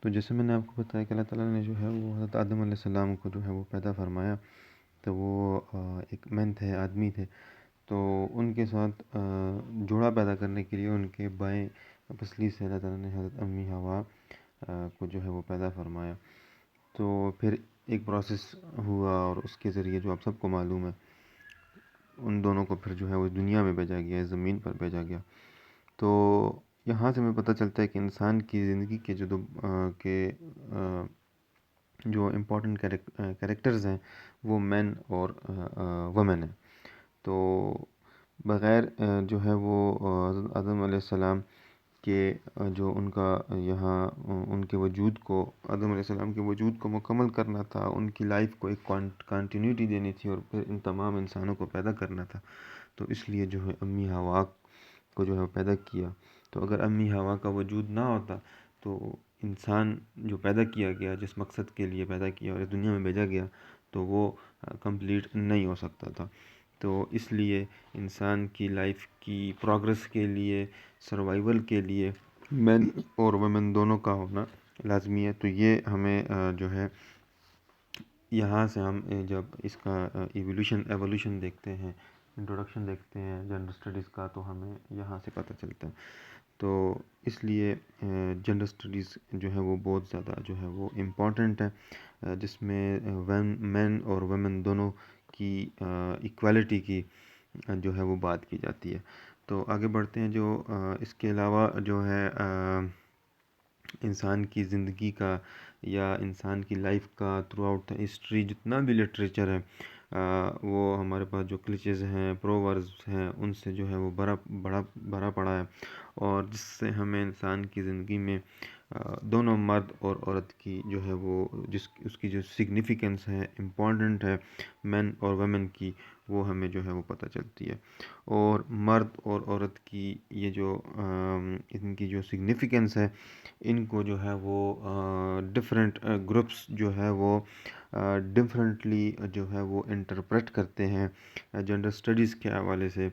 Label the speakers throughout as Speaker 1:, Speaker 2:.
Speaker 1: تو جیسے میں نے آپ کو بتایا کہ اللہ تعالیٰ نے جو ہے وہ حضرت آدم علیہ السلام کو جو ہے وہ پیدا فرمایا، تو وہ ایک مین تھے، آدمی تھے، تو ان کے ساتھ جوڑا پیدا کرنے کے لیے ان کے بائیں پسلی سے اللہ تعالیٰ نے حضرت امی حوا کو جو ہے وہ پیدا فرمایا۔ تو پھر ایک پروسیس ہوا، اور اس کے ذریعے جو آپ سب کو معلوم ہے، ان دونوں کو پھر جو ہے وہ دنیا میں بھیجا گیا، اس زمین پر بھیجا گیا۔ تو یہاں سے ہمیں پتہ چلتا ہے کہ انسان کی زندگی کے جو امپورٹنٹ کریکٹرز ہیں وہ مین اور وومن ہیں۔ تو بغیر جو ہے وہ حضرت آدم علیہ السلام کے جو ان کا یہاں ان کے وجود کو، آدم علیہ السلام کے وجود کو مکمل کرنا تھا، ان کی لائف کو ایک کنٹینیوٹی دینی تھی، اور پھر ان تمام انسانوں کو پیدا کرنا تھا، تو اس لیے جو ہے امی حوا کو جو ہے پیدا کیا۔ تو اگر امی حوا کا وجود نہ ہوتا تو انسان جو پیدا کیا گیا، جس مقصد کے لیے پیدا کیا اور اس دنیا میں بھیجا گیا، تو وہ کمپلیٹ نہیں ہو سکتا تھا۔ تو اس لیے انسان کی لائف کی پروگرس کے لیے، سروائیول کے لیے مین اور ویمن دونوں کا ہونا لازمی ہے۔ تو یہ ہمیں جو ہے یہاں سے ہم جب اس کا ایوولوشن دیکھتے ہیں، انٹروڈکشن دیکھتے ہیں جنڈر اسٹڈیز کا، تو ہمیں یہاں سے پتہ چلتا ہے۔ تو اس لیے جنڈر اسٹڈیز جو ہے وہ بہت زیادہ جو ہے وہ امپورٹنٹ ہے، جس میں مین اور ویمن دونوں کی ایکوالٹی کی جو ہے وہ بات کی جاتی ہے۔ تو آگے بڑھتے ہیں۔ جو اس کے علاوہ جو ہے انسان کی زندگی کا یا انسان کی لائف کا تھرو آؤٹ ہسٹری جتنا بھی لٹریچر ہے، وہ ہمارے پاس جو کلیچز ہیں، پروورز ہیں، ان سے جو ہے وہ بڑا پڑا ہے، اور جس سے ہمیں انسان کی زندگی میں دونوں مرد اور عورت کی جو ہے وہ اس کی جو سگنیفیکنس ہے، امپورٹنٹ ہے مین اور ویمن کی، وہ ہمیں جو ہے وہ پتہ چلتی ہے۔ اور مرد اور عورت کی یہ جو ان کی جو سگنیفیکنس ہے، ان کو جو ہے وہ ڈفرینٹ گروپس جو ہے وہ ڈفرینٹلی جو ہے وہ انٹرپریٹ کرتے ہیں جنڈر اسٹڈیز کے حوالے سے،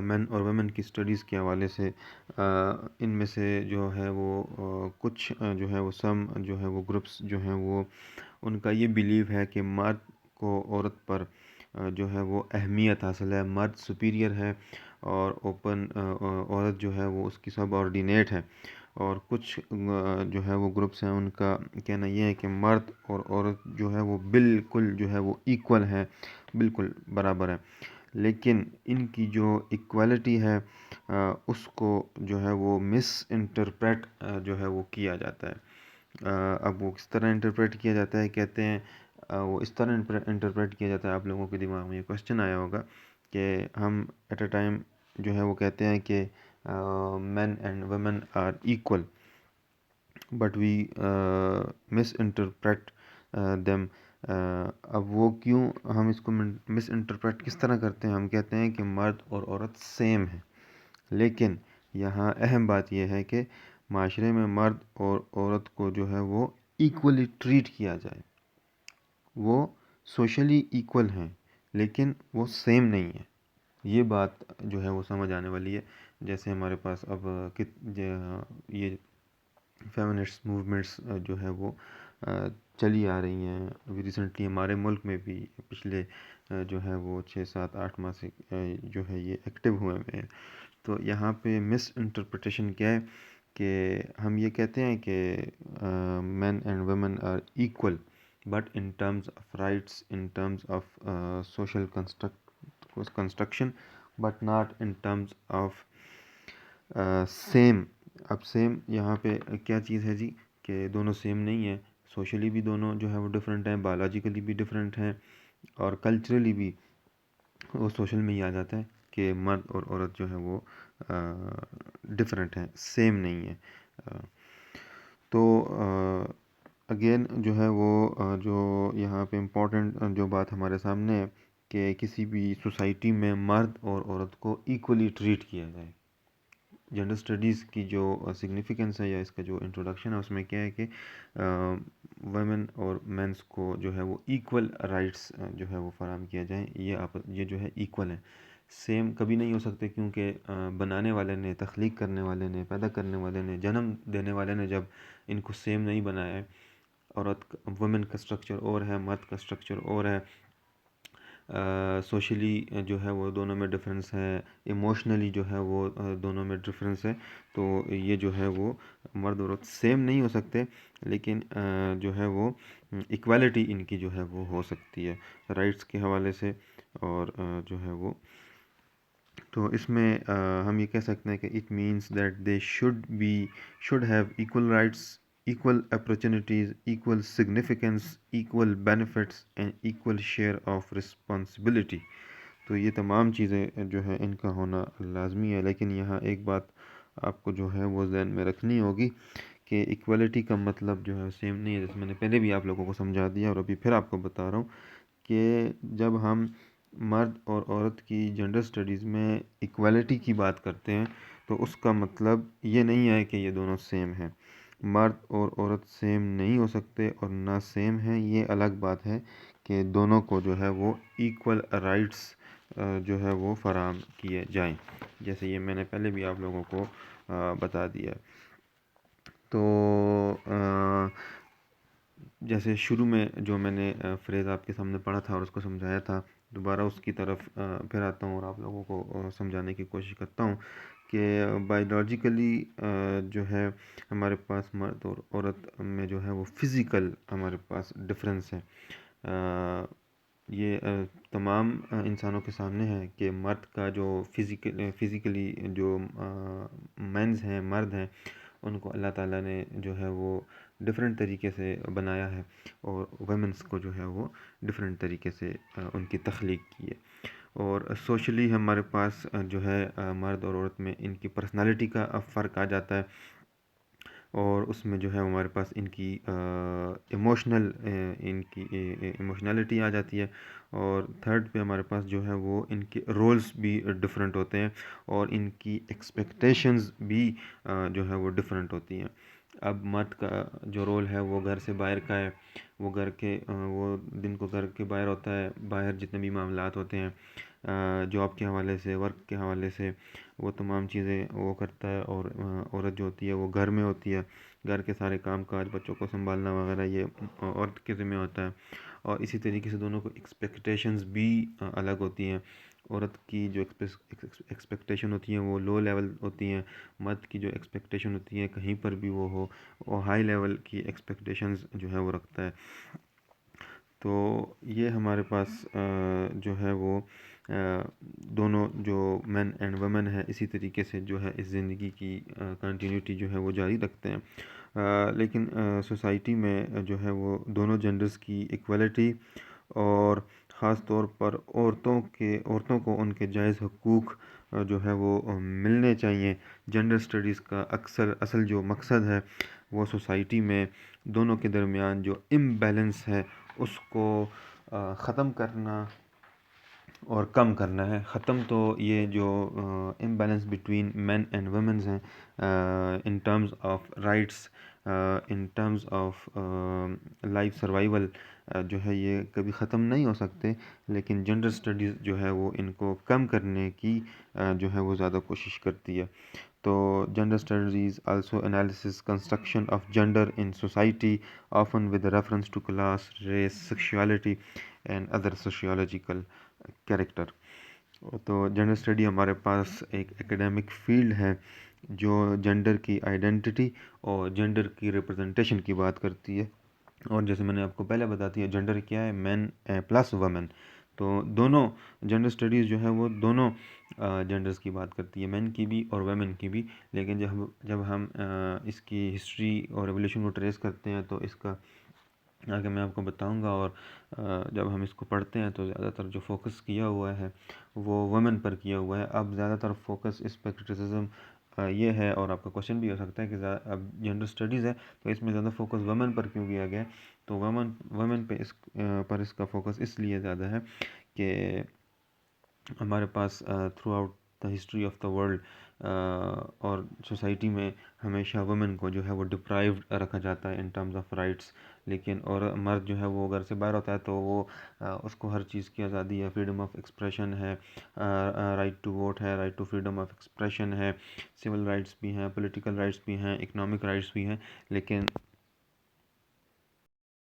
Speaker 1: مین اور ویمن کی اسٹڈیز کے حوالے سے۔ ان میں سے جو ہے وہ کچھ جو ہے وہ جو ہے وہ گروپس جو ہیں وہ ان کا یہ بیلیو ہے کہ مرد کو عورت پر جو ہے وہ اہمیت حاصل ہے، مرد سپیریئر ہے، اور عورت جو ہے وہ اس کی سب آرڈینیٹ ہے۔ اور کچھ جو ہے وہ گروپس ہیں، ان کا کہنا یہ ہے کہ مرد اور عورت جو ہے وہ بالکل جو ہے وہ ایکول ہے، بالکل برابر ہے، لیکن ان کی جو ایکوالٹی ہے اس کو جو ہے وہ مس انٹرپریٹ جو ہے وہ کیا جاتا ہے۔ اب وہ کس طرح انٹرپریٹ کیا جاتا ہے، کہتے ہیں وہ اس طرح انٹرپریٹ کیا جاتا ہے، آپ لوگوں کے دماغ میں یہ کوشچن آیا ہوگا کہ ہم ایٹ اے ٹائم جو ہے وہ کہتے ہیں کہ men and women are equal, but we misinterpret them. اب وہ کیوں ہم اس کو مس انٹرپریٹ کس طرح کرتے ہیں؟ ہم کہتے ہیں کہ مرد اور عورت سیم ہیں، لیکن یہاں اہم بات یہ ہے کہ معاشرے میں مرد اور عورت کو جو ہے وہ ایکولی ٹریٹ کیا جائے۔ وہ سوشلی ایکول ہیں، لیکن وہ سیم نہیں ہیں۔ یہ بات جو ہے وہ سمجھ آنے والی ہے۔ جیسے ہمارے پاس اب یہ فیمنسٹ موومنٹس جو ہے وہ چلی آ رہی ہیں، ابھی ریسنٹلی ہمارے ملک میں بھی پچھلے جو ہے وہ 6 7 8 ماہ سے جو ہے یہ ایکٹیو ہوئے ہیں۔ تو یہاں پہ مس انٹرپریٹیشن کیا ہے کہ ہم یہ کہتے ہیں کہ men and women are equal, but in terms of rights, in terms of social construction, but not in terms of same. اب سیم یہاں پہ کیا چیز ہے جی، کہ دونوں سیم نہیں ہیں، سوشلی بھی دونوں جو ہے وہ ڈفرینٹ ہیں، بایولوجیکلی بھی ڈفرینٹ ہیں، اور کلچرلی بھی وہ سوشل میں ہی آ جاتا ہے کہ مرد اور عورت جو ہے وہ ڈفرینٹ ہیں، سیم نہیں ہیں۔ تو اگین جو ہے وہ جو یہاں پہ امپورٹنٹ جو بات ہمارے سامنے ہے کہ کسی بھی سوسائٹی میں مرد اور عورت کو ایکولی ٹریٹ کیا جائے۔ جنڈر اسٹڈیز کی جو سگنیفیکنس ہے یا اس کا جو انٹروڈکشن ہے، اس میں کیا ہے کہ ویمن اور مینس کو جو ہے وہ ایکول رائٹس جو ہے وہ فراہم کیا جائیں، یہ جو ہے ایکول ہیں، سیم کبھی نہیں ہو سکتے، کیونکہ بنانے والے نے، تخلیق کرنے والے نے، پیدا کرنے والے نے، جنم دینے والے نے جب ان کو سیم نہیں بنایا ہے، عورت وومن کا اسٹرکچر اور ہے، مرد کا اسٹرکچر اور ہے، سوشلی جو ہے وہ دونوں میں ڈفرینس ہے، ایموشنلی جو ہے وہ دونوں میں ڈفرینس ہے، تو یہ جو ہے وہ مرد اور عورت سیم نہیں ہو سکتے، لیکن جو ہے وہ ایکویلٹی ان کی جو ہے وہ ہو سکتی ہے رائٹس کے حوالے سے، اور جو ہے وہ تو اس میں ہم یہ کہہ سکتے ہیں کہ it means that they should have equal rights, equal opportunities, equal significance, equal benefits and equal share of responsibility. تو یہ تمام چیزیں جو ہے ان کا ہونا لازمی ہے، لیکن یہاں ایک بات آپ کو جو ہے وہ ذہن میں رکھنی ہوگی کہ ایکویلٹی کا مطلب جو ہے سیم نہیں ہے، جیسے میں نے پہلے بھی آپ لوگوں کو سمجھا دیا اور ابھی پھر آپ کو بتا رہا ہوں کہ جب ہم مرد اور عورت کی جنڈر اسٹڈیز میں ایکویلٹی کی بات کرتے ہیں تو اس کا مطلب یہ نہیں ہے کہ یہ دونوں سیم ہیں. مرد اور عورت سیم نہیں ہو سکتے، اور نہ سیم ہیں یہ الگ بات ہے کہ دونوں کو جو ہے وہ ایکول رائٹس جو ہے وہ فراہم کیے جائیں، جیسے یہ میں نے پہلے بھی آپ لوگوں کو بتا دیا. تو جیسے شروع میں جو میں نے فریز آپ کے سامنے پڑھا تھا اور اس کو سمجھایا تھا، دوبارہ اس کی طرف پھر آتا ہوں اور آپ لوگوں کو سمجھانے کی کوشش کرتا ہوں کہ بایولوجیکلی جو ہے ہمارے پاس مرد اور عورت میں جو ہے وہ فزیکل ہمارے پاس ڈفرینس ہے. یہ تمام انسانوں کے سامنے ہے کہ مرد کا جو فزیکلی جو مینز ہیں، مرد ہیں، ان کو اللہ تعالیٰ نے جو ہے وہ ڈفرینٹ طریقے سے بنایا ہے، اور ویمنس کو جو ہے وہ ڈفرینٹ طریقے سے ان کی تخلیق کی ہے. اور سوشلی ہمارے پاس جو ہے مرد اور عورت میں ان کی پرسنالٹی کا فرق آ جاتا ہے، اور اس میں جو ہے ہمارے پاس ان کی ایموشنلٹی آ جاتی ہے. اور تھرڈ پہ ہمارے پاس جو ہے وہ ان کے رولز بھی ڈفرینٹ ہوتے ہیں، اور ان کی ایکسپیکٹیشنز بھی جو ہے وہ ڈفرینٹ ہوتی ہیں. اب مرد کا جو رول ہے وہ گھر سے باہر کا ہے، وہ دن کو گھر کے باہر ہوتا ہے، باہر جتنے بھی معاملات ہوتے ہیں جاب کے حوالے سے، ورک کے حوالے سے، وہ تمام چیزیں وہ کرتا ہے، اور عورت جو ہوتی ہے وہ گھر میں ہوتی ہے، گھر کے سارے کام کاج، بچوں کو سنبھالنا وغیرہ یہ عورت کے ذمہ ہوتا ہے. اور اسی طریقے سے دونوں کو ایکسپیکٹیشنز بھی الگ ہوتی ہیں. عورت کی جو ایکسپیکٹیشن ہوتی ہیں وہ لو لیول ہوتی ہیں، مرد کی جو ایکسپیکٹیشن ہوتی ہیں کہیں پر بھی وہ ہو وہ ہائی لیول کی ایکسپیکٹیشنز جو ہے وہ رکھتا ہے. تو یہ ہمارے پاس جو ہے وہ دونوں جو مین اینڈ ویمن ہے اسی طریقے سے جو ہے اس زندگی کی کنٹینیوٹی جو ہے وہ جاری رکھتے ہیں. لیکن سوسائٹی میں جو ہے وہ دونوں جنڈرز کی ایکویلٹی، اور خاص طور پر عورتوں کو ان کے جائز حقوق جو ہے وہ ملنے چاہیے. جنڈر اسٹڈیز کا اصل جو مقصد ہے وہ سوسائٹی میں دونوں کے درمیان جو امبیلنس ہے اس کو ختم کرنا اور کم کرنا ہے. ختم تو یہ جو imbalance between men and womens ہیں in terms of rights, in terms of life survival, جو ہے یہ کبھی ختم نہیں ہو سکتے، لیکن جنڈر اسٹڈیز جو ہے وہ ان کو کم کرنے کی جو ہے وہ زیادہ کوشش کرتی ہے. تو gender studies also analysis construction of gender in society often with reference to class, race, sexuality and other sociological character. تو جنڈر اسٹڈی ہمارے پاس ایک ایکیڈیمک فیلڈ ہے جو جنڈر کی آئیڈینٹی اور جنڈر کی ریپرزنٹیشن کی بات کرتی ہے. اور جیسے میں نے آپ کو پہلے بتا دیا جنڈر کیا ہے، مین پلس وومن. تو دونوں جنڈر اسٹڈیز جو ہے وہ دونوں جنڈرز کی بات کرتی ہے، مین کی بھی اور ویمن کی بھی. لیکن جب ہم اس کی ہسٹری اور ایولیوشن کو ٹریس کرتے ہیں تو اس کا آگے میں آپ کو بتاؤں گا. اور جب ہم اس کو پڑھتے ہیں تو زیادہ تر جو فوکس کیا ہوا ہے وہ وومن پر کیا ہوا ہے. اب زیادہ تر فوکس اس پہ کرٹیسزم یہ ہے، اور آپ کا کوشچن بھی ہو سکتا ہے کہ اب جنڈر اسٹڈیز ہے تو اس میں زیادہ فوکس وومن پر کیوں کیا گیا ہے. تو وومن پہ اس کا فوکس اس لیے زیادہ ہے کہ ہمارے pass through out the history of the world اور سوسائٹی میں ہمیشہ وومن کو جو ہے وہ ڈپرائیوڈ رکھا جاتا ہے ان ٹرمز آف رائٹس. لیکن اور مرد جو ہے وہ گھر سے باہر ہوتا ہے تو وہ اس کو ہر چیز کی آزادی ہے, فریڈم آف ایکسپریشن ہے, رائٹ ٹو ووٹ ہے, right to freedom of expression ہے, سول رائٹس بھی ہیں, پولیٹیکل رائٹس بھی ہیں, اکنامک رائٹس بھی ہیں. لیکن